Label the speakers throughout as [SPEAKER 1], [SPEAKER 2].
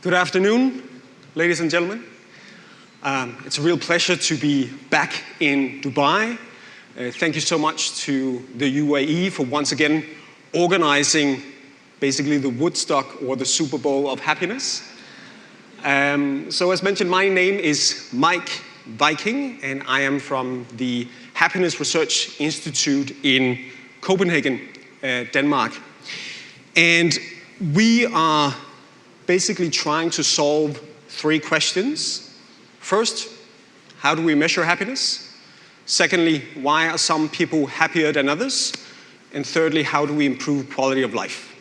[SPEAKER 1] Good afternoon, ladies and gentlemen. It's a real pleasure to be back in Dubai. Thank you so much to the UAE for once again organizing basically the Woodstock or the Super Bowl of happiness. So as mentioned, my name is Meik Wiking, and I am from the Happiness Research Institute in Copenhagen, Denmark. And we are basically trying to solve three questions. First, how do we measure happiness? Secondly, why are some people happier than others? And thirdly, how do we improve quality of life?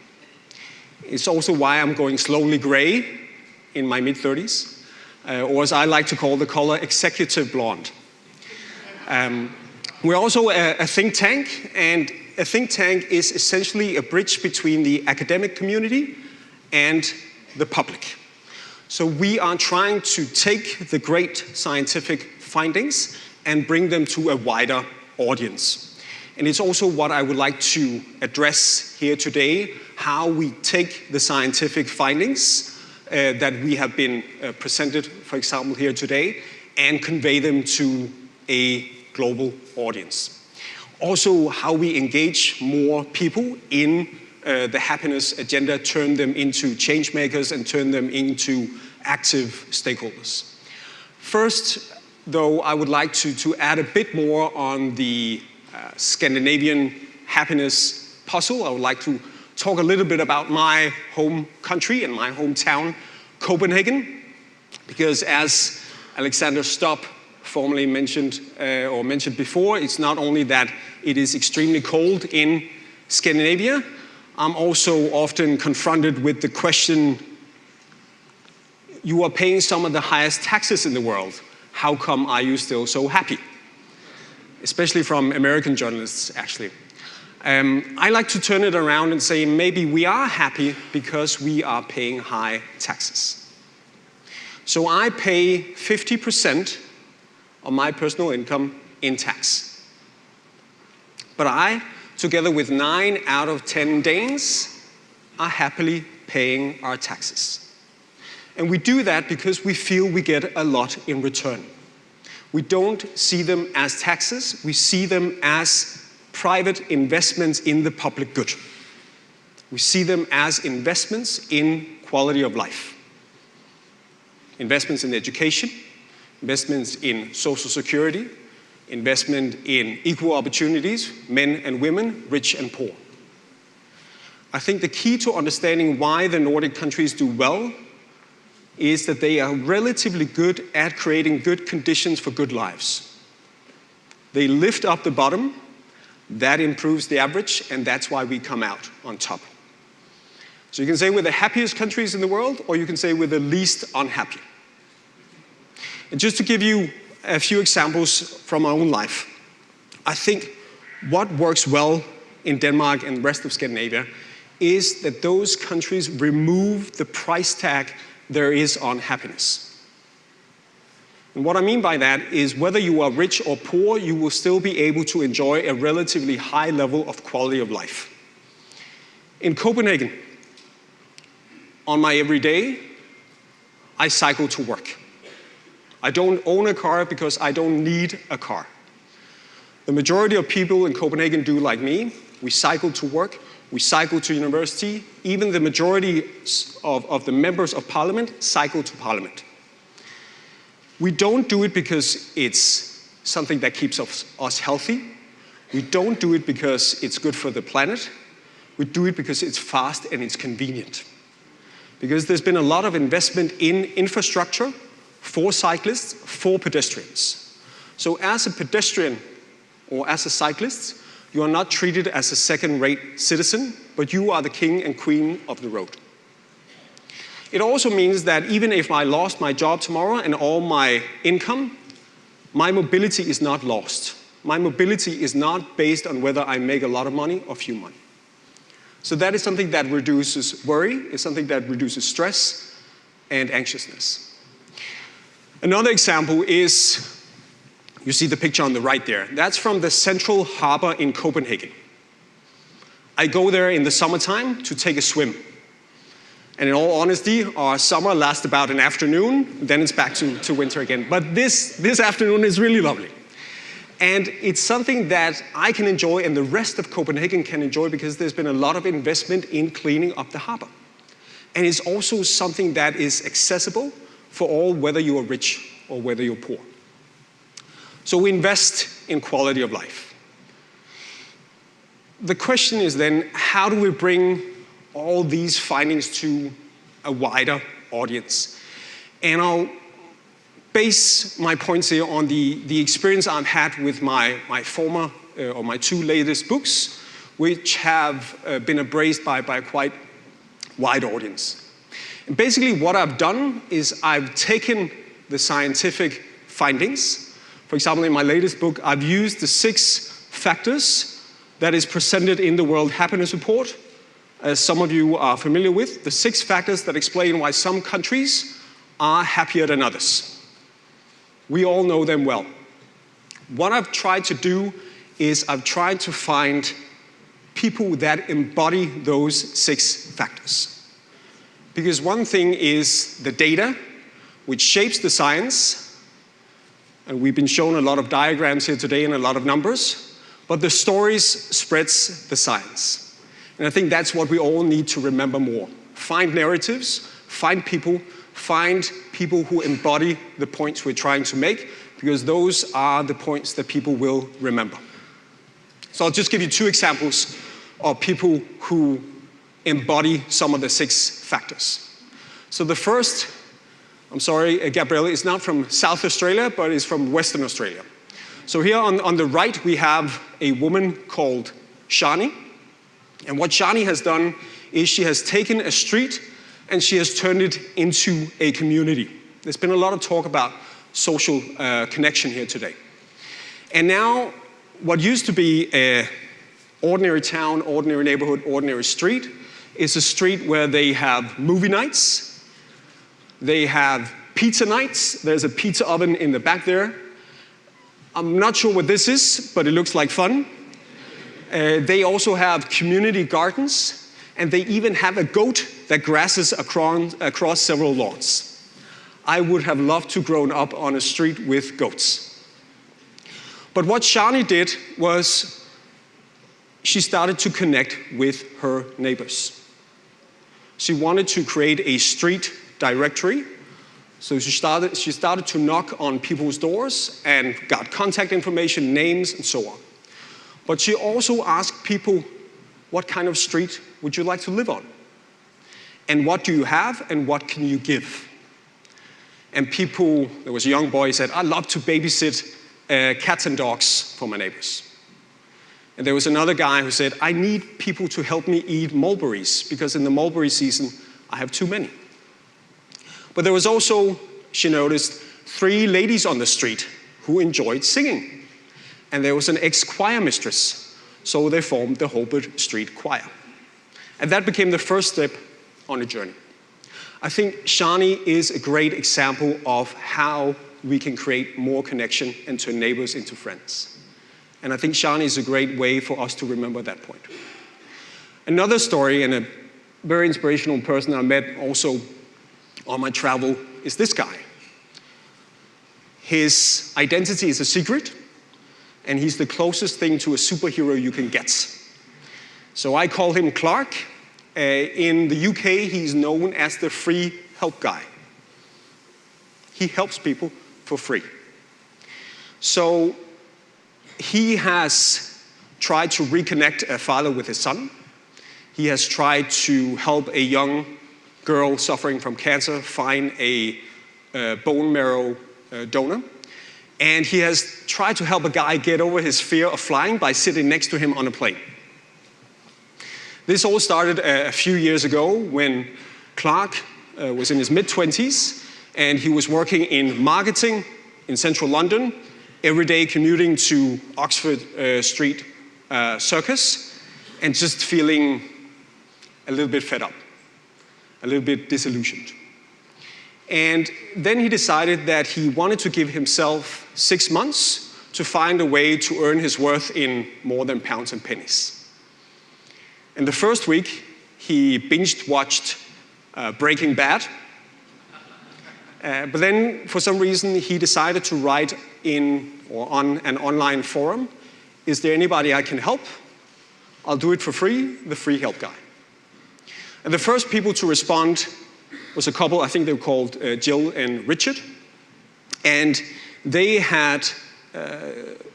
[SPEAKER 1] It's also why I'm going slowly gray in my mid-30s, or as I like to call the color, executive blonde. We're also a think tank, and a think tank is essentially a bridge between the academic community and the public. So we are trying to take the great scientific findings and bring them to a wider audience. And it's also what I would like to address here today, how we take the scientific findings that we have been presented, for example, here today, and convey them to a global audience. Also, how we engage more people in the happiness agenda, turn them into change makers and turn them into active stakeholders. First, though, I would like to add a bit more on the Scandinavian happiness puzzle. I would like to talk a little bit about my home country and my hometown, Copenhagen, because as Alexander Stubb formerly mentioned before, it's not only that it is extremely cold in Scandinavia. I'm also often confronted with the question, you are paying some of the highest taxes in the world. How come are you still so happy? Especially from American journalists, actually. I like to turn it around and say maybe we are happy because we are paying high taxes. So I pay 50% of my personal income in tax. But I, together with 9 out of 10 Danes, are happily paying our taxes. And we do that because we feel we get a lot in return. We don't see them as taxes, we see them as private investments in the public good. We see them as investments in quality of life. Investments in education, investments in social security, investment in equal opportunities, men and women, rich and poor. I think the key to understanding why the Nordic countries do well is that they are relatively good at creating good conditions for good lives. They lift up the bottom, that improves the average, and that's why we come out on top. So you can say we're the happiest countries in the world, or you can say we're the least unhappy. And just to give you a few examples from my own life, I think what works well in Denmark and the rest of Scandinavia is that those countries remove the price tag there is on happiness. And what I mean by that is whether you are rich or poor, you will still be able to enjoy a relatively high level of quality of life. In Copenhagen, on my everyday, I cycle to work. I don't own a car because I don't need a car. The majority of people in Copenhagen do like me. We cycle to work, we cycle to university. Even the majority of the members of parliament cycle to parliament. We don't do it because it's something that keeps us healthy. We don't do it because it's good for the planet. We do it because it's fast and it's convenient. Because there's been a lot of investment in infrastructure for cyclists, for pedestrians. So as a pedestrian or as a cyclist, you are not treated as a second-rate citizen, but you are the king and queen of the road. It also means that even if I lost my job tomorrow and all my income, my mobility is not lost. My mobility is not based on whether I make a lot of money or few money. So that is something that reduces worry, it's something that reduces stress and anxiousness. Another example is, you see the picture on the right there. That's from the Central Harbor in Copenhagen. I go there in the summertime to take a swim. And in all honesty, our summer lasts about an afternoon, then it's back to winter again. But this afternoon is really lovely. And it's something that I can enjoy and the rest of Copenhagen can enjoy because there's been a lot of investment in cleaning up the harbor. And it's also something that is accessible for all, whether you are rich or whether you're poor. So we invest in quality of life. The question is then, how do we bring all these findings to a wider audience? And I'll base my points here on the experience I've had with my former, or my two latest books, which have been embraced by a quite wide audience. And basically what I've done is I've taken the scientific findings. For example, in my latest book, I've used the 6 factors that is presented in the World Happiness Report, as some of you are familiar with, the 6 factors that explain why some countries are happier than others. We all know them well. What I've tried to do is I've tried to find people that embody those 6 factors. Because one thing is the data, which shapes the science, and we've been shown a lot of diagrams here today and a lot of numbers, but the stories spreads the science. And I think that's what we all need to remember more. Find narratives, find people who embody the points we're trying to make, because those are the points that people will remember. So I'll just give you 2 examples of people who embody some of the 6 factors. So the first, I'm sorry, Gabrielle, is not from South Australia, but is from Western Australia. So here on the right, we have a woman called Shani. And what Shani has done is she has taken a street and she has turned it into a community. There's been a lot of talk about social connection here today. And now, what used to be an ordinary town, ordinary neighborhood, ordinary street, is a street where they have movie nights, they have pizza nights, there's a pizza oven in the back there. I'm not sure what this is, but it looks like fun. They also have community gardens, and they even have a goat that grasses across several lawns. I would have loved to grow up on a street with goats. But what Shani did was she started to connect with her neighbors. She wanted to create a street directory. So she started to knock on people's doors and got contact information, names, and so on. But she also asked people, what kind of street would you like to live on? And what do you have, and what can you give? And people, there was a young boy who said, I'd love to babysit cats and dogs for my neighbors. And there was another guy who said, I need people to help me eat mulberries, because in the mulberry season, I have too many. But there was also, she noticed, 3 ladies on the street who enjoyed singing. And there was an ex-choir mistress, so they formed the Holbert Street Choir. And that became the first step on a journey. I think Shani is a great example of how we can create more connection and turn neighbors into friends. And I think Shani is a great way for us to remember that point. Another story, and a very inspirational person I met also on my travel, is this guy. His identity is a secret, and he's the closest thing to a superhero you can get. So I call him Clark. In the UK, he's known as the free help guy. He helps people for free. So he has tried to reconnect a father with his son. He has tried to help a young girl suffering from cancer find a bone marrow donor. And he has tried to help a guy get over his fear of flying by sitting next to him on a plane. This all started a few years ago when Clark was in his mid-20s, and he was working in marketing in central London, every day commuting to Oxford Street Circus, and just feeling a little bit fed up, a little bit disillusioned. And then he decided that he wanted to give himself 6 months to find a way to earn his worth in more than pounds and pennies. And the first week, he binge-watched Breaking Bad. But then, for some reason, he decided to write on an online forum, "Is there anybody I can help? I'll do it for free, the free help guy." And the first people to respond was a couple, I think they were called Jill and Richard. And they had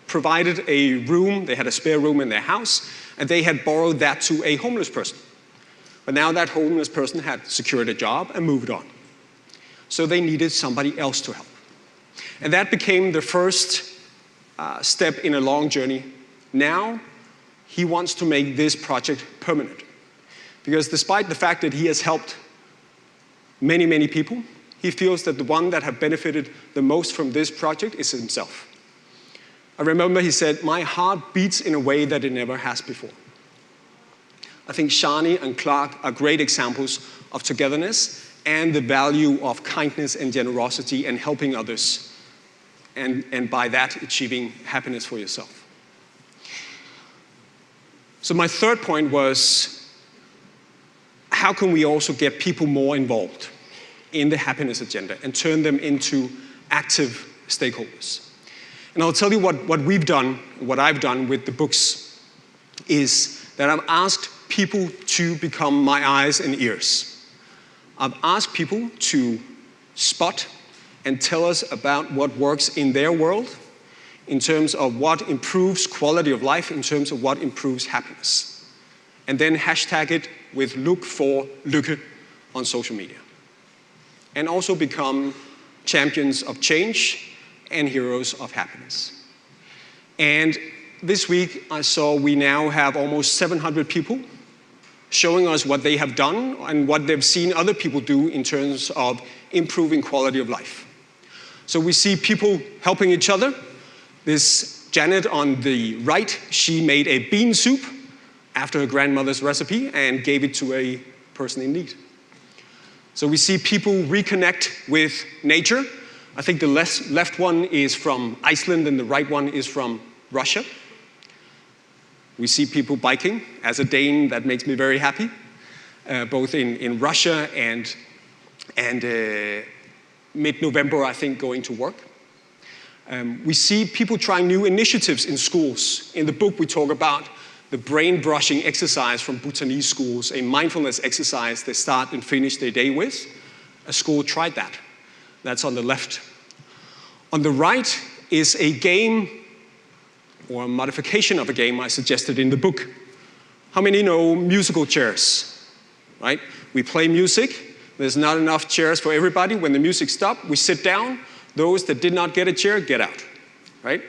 [SPEAKER 1] provided a room, they had a spare room in their house, and they had borrowed that to a homeless person. But now that homeless person had secured a job and moved on. So they needed somebody else to help. And that became the first step in a long journey. Now, he wants to make this project permanent. Because despite the fact that he has helped many, many people, he feels that the one that have benefited the most from this project is himself. I remember he said, "My heart beats in a way that it never has before." I think Shani and Clark are great examples of togetherness and the value of kindness and generosity and helping others, and by that achieving happiness for yourself. So my third point was, how can we also get people more involved in the happiness agenda and turn them into active stakeholders? And I'll tell you what we've done, what I've done with the books, is that I've asked people to become my eyes and ears. I've asked people to spot and tell us about what works in their world, in terms of what improves quality of life, in terms of what improves happiness. And then hashtag it with look for lykke on social media. And also become champions of change and heroes of happiness. And this week I saw we now have almost 700 people showing us what they have done and what they've seen other people do in terms of improving quality of life. So we see people helping each other. This Janet on the right, she made a bean soup after her grandmother's recipe and gave it to a person in need. So we see people reconnect with nature. I think the left one is from Iceland and the right one is from Russia. We see people biking. As a Dane, that makes me very happy, both in Russia and mid-November, I think, going to work. We see people trying new initiatives in schools. In the book, we talk about the brain brushing exercise from Bhutanese schools, a mindfulness exercise they start and finish their day with. A school tried that. That's on the left. On the right is a game, or a modification of a game I suggested in the book. How many know musical chairs, right? We play music. There's not enough chairs for everybody. When the music stops, we sit down. Those that did not get a chair, get out, right?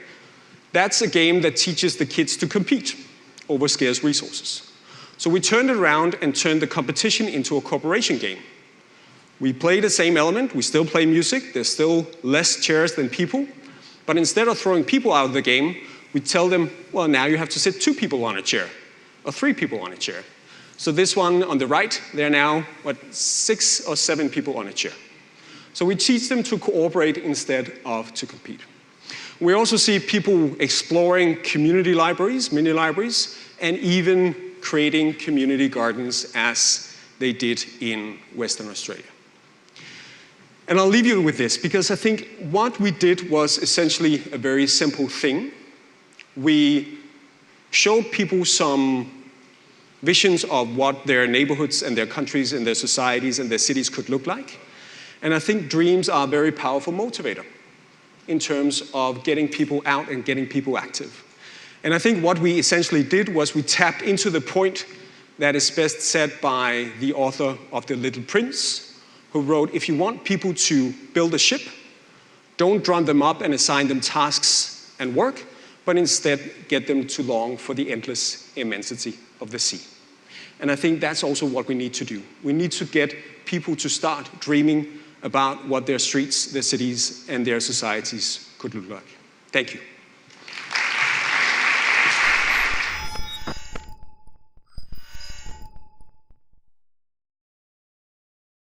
[SPEAKER 1] That's a game that teaches the kids to compete over scarce resources. So we turned it around and turned the competition into a cooperation game. We play the same element. We still play music. There's still less chairs than people. But instead of throwing people out of the game, we tell them, well, now you have to sit 2 people on a chair, or 3 people on a chair. So this one on the right, there are now, 6 or 7 people on a chair. So we teach them to cooperate instead of to compete. We also see people exploring community libraries, mini libraries, and even creating community gardens as they did in Western Australia. And I'll leave you with this, because I think what we did was essentially a very simple thing. We showed people some visions of what their neighborhoods and their countries and their societies and their cities could look like. And I think dreams are a very powerful motivator in terms of getting people out and getting people active. And I think what we essentially did was we tapped into the point that is best said by the author of The Little Prince, who wrote, if you want people to build a ship, don't drum them up and assign them tasks and work, but instead get them to long for the endless immensity of the sea. And I think that's also what we need to do. We need to get people to start dreaming about what their streets, their cities, and their societies could look like. Thank you.